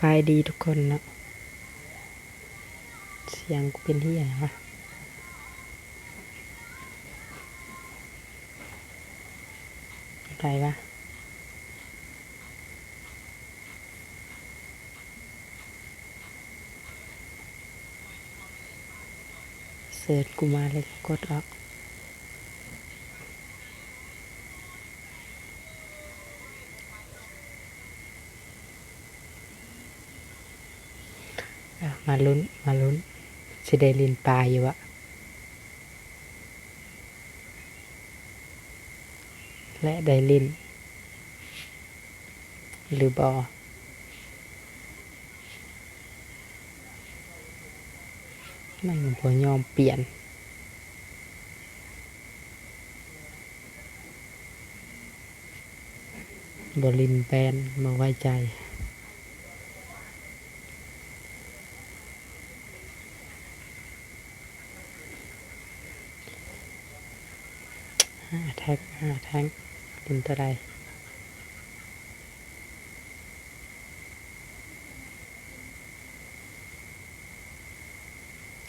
ไปดีทุกคนเนาะเสียงกูเป็นที่ไหนวะอะไรวะเสิร์ชกูมาเลยกดออกมาลุ้นสิได้ลินปลาอยู่วะและได้ลินหรือบอไม่บ่ยอมเปลี่ยนบลินแบนมาไว้ใจ5 แท็กลินตัวใด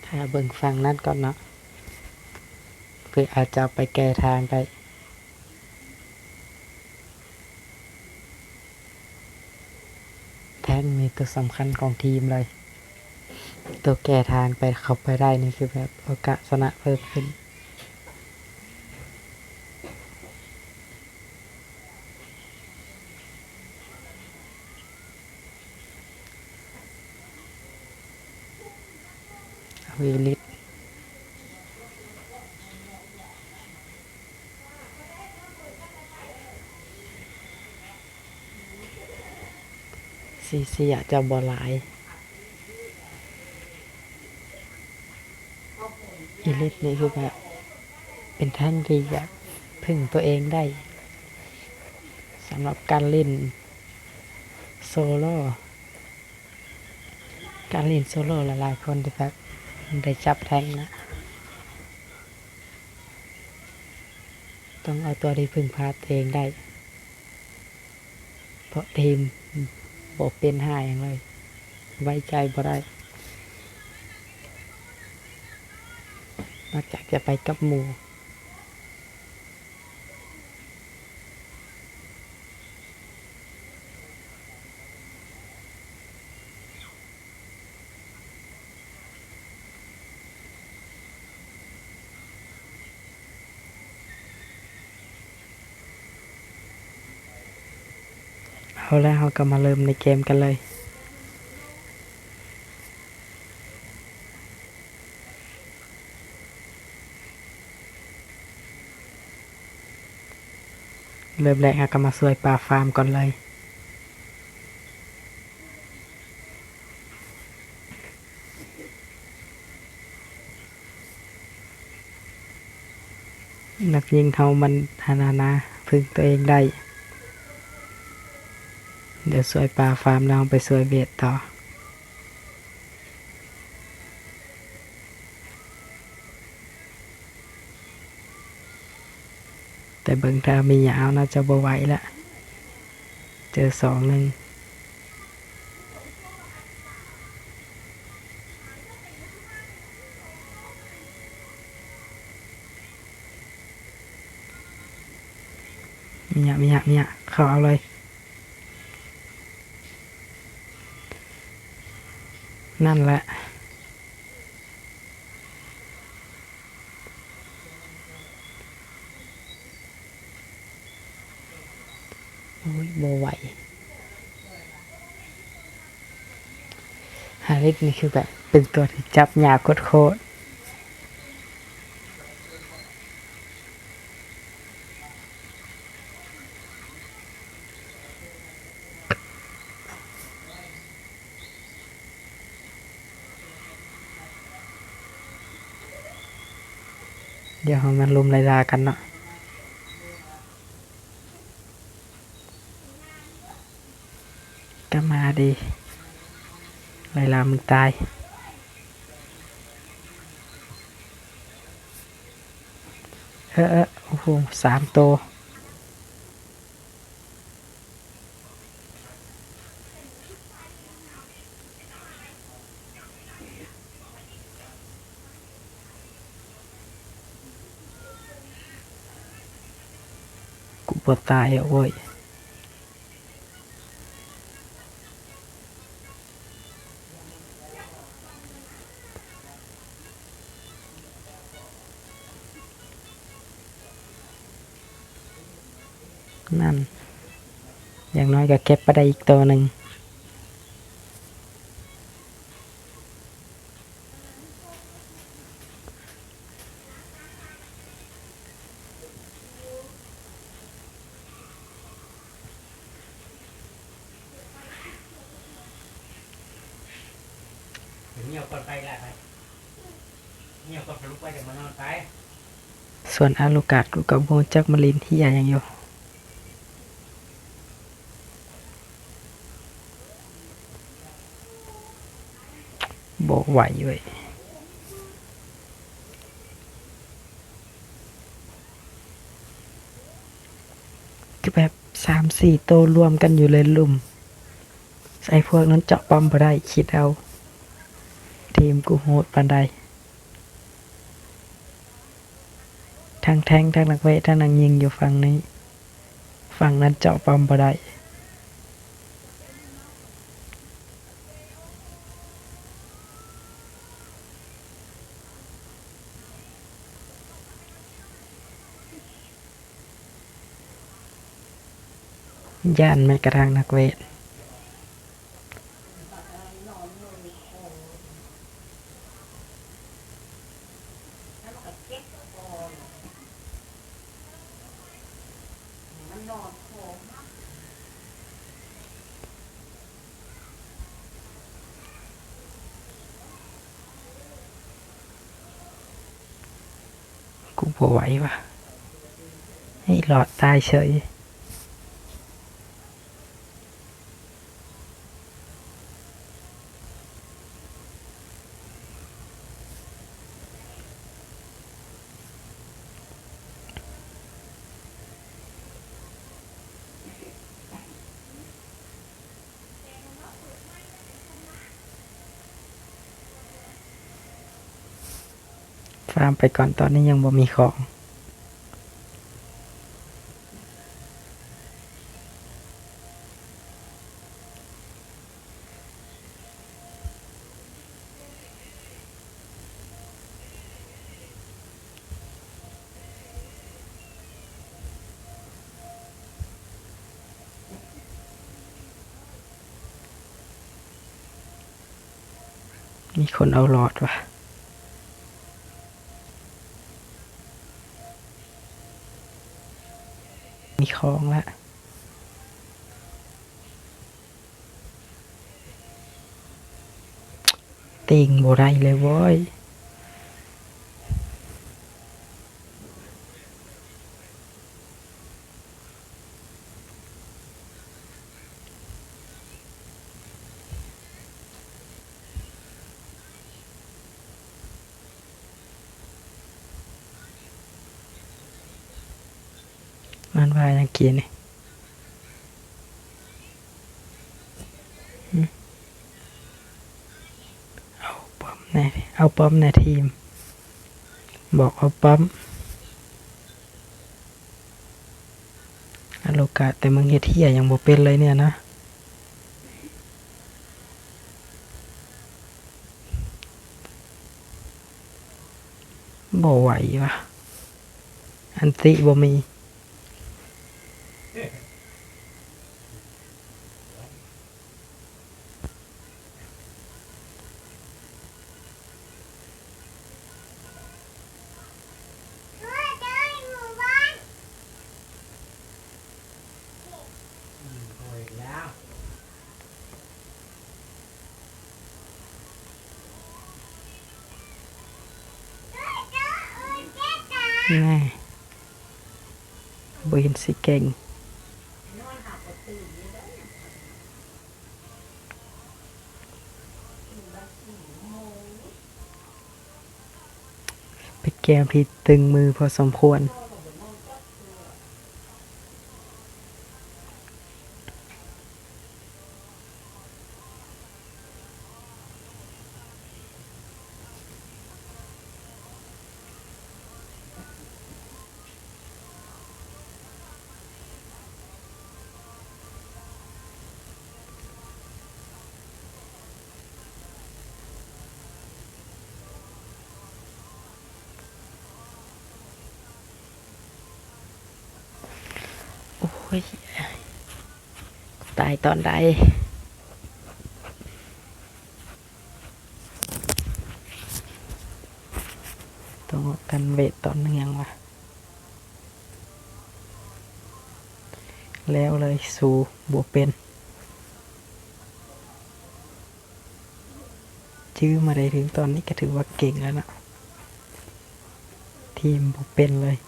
ถ้าเบิ่งฟังนั่นก่อนเนาะเพื่ออาจจะไปแก้ทางได้แท็กมีตัวสำคัญของทีมเลยตัวแก้ทางไปเข้าไปได้นี่คือแบบโอกาสชนะเพิ่มขึ้นวิลิตซีเสียจะบ่หลายอีลิตนี่คือแบบเป็นแท่งที่แบบพึ่งตัวเองได้สำหรับการเล่นโซโล่หลายๆคนที่แบบได้จับแท่งนะต้องเอาตัวที่พึ่งพาตัวเองได้เพราะทีมบ่เป็นห้าอย่างเลยไว้ใจบ่ได้นอกจากจะไปกับหมู่เอาแล้วเราก็มาเริ่มในเกมกันเลยเริ่มแรกเราก็มาช่วยปลาฟาร์มก่อนเลยนักยิงเขามันนาพึ่งตัวเองได้เดี๋ยวช่วยปลาฟาร์มแล้วไปช่วยเวทต่อแต่เบิ่งถ้ามียาวน่าจะบ่ไหวละเจอ2-1มีเข้าเอาเลยนั่นแหละโอ้ยบ่ไหวฮาริสนี่คือแบบเป็นตัวที่จับยากโคตรเดี๋ยวมันลุมไล่ล่ากันเนาะก็มาดีไล่ล่ามึงตายโอ้โห3 ตัว ปวดตายโอ้ยนั่นอย่างน้อยก็เก็บไปได้อีกตัวหนึ่งเงียบก่อนไปละไปเงียบก่อนลุกไปเดี๋ยวมานอนไปส่วนอาลูกาดกูกับโบจักมาลินที่ใหญ่ยังอยู่โบไหวเว้ยก็แบบ3-4ตัวรวมกันอยู่เลยลุ่มใส่พวกนั้นเจาะปั๊มบ่ได้คิดเอาทีมกูโหดปานใดทั้งแทงทั้งนักเวททั้งนักยิงอยู่ฝั่งนี้ฝั่งนั้นเจาะปั๊มบ่ได้ย่านแม้กระทั่งนักเวทกูบ่ไหวว่ะให้หลอดตายเฉยฟาร์มไปก่อนตอนนี้ยังบ่มีของมีคนเอาหลอดว่ะมีของละติงบ่ได้เลยเว้ยมันว่ายังกินนี่เอาป้อมในเอาป้อมในทีมบอกเอาป้อมอาโลกาแต่มึงเฮ็ดเหี้ยยังบ่เป็นเลยเนี่ยนะบ่ไหวว่ะอันติบ่มีโอ้ยแล้ว แน่บ่เห็นสิเก่งเป็นเกมที่ตึงมือพอสมควร ยตายตอนใดต้องเอากันเวทตอนเนื่องวะแล้วเลยสู่บวเป็นชื่อมาได้ถึงตอนนี้ก็ถือว่าเก่งแล้วนะทีมบวเป็นเลย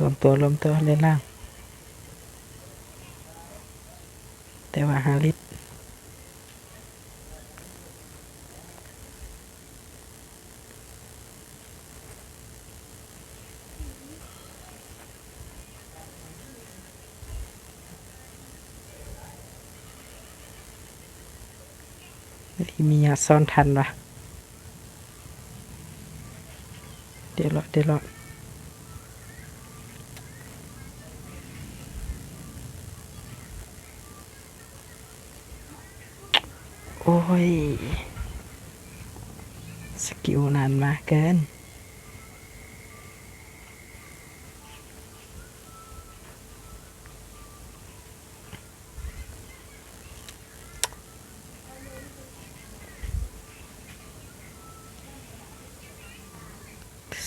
รวมตัวเล่นล่าง แต่ว่าฮาริสมียาซ่อนทันวะเดี๋ยวรอโอ้ย สกิลนานมากเกิน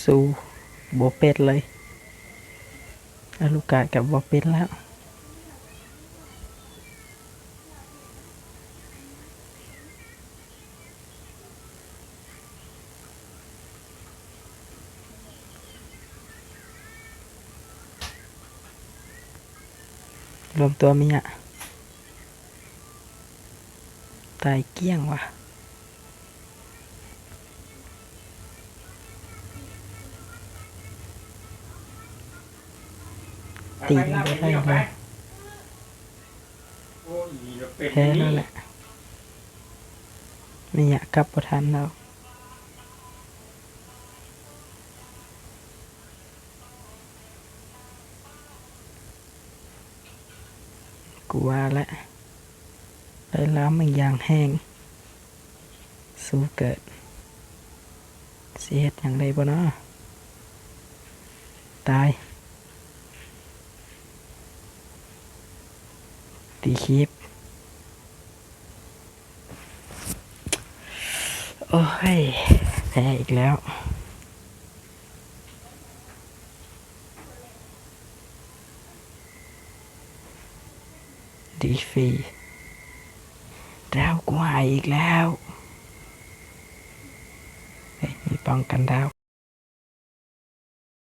สู้โบเป็ดเลยอาลูกากับโบเป็ดแล้ว รวมตัวมีอ่ะ ตายเกี้ยงว่ะ ตีนไม่ได้เลยแพ้แล้วแหละไม่อยากกลับประทันแล้วกูว่าแล้วได้ล้ำมันอย่างแห้งสู้เกิดเสียดอย่างไรบ่เนาะตาย ตีคลิป โอ้ยแพ้อีกแล้ว ดีฟรีดาวกูหายอีกแล้ว มีป้องกันดาว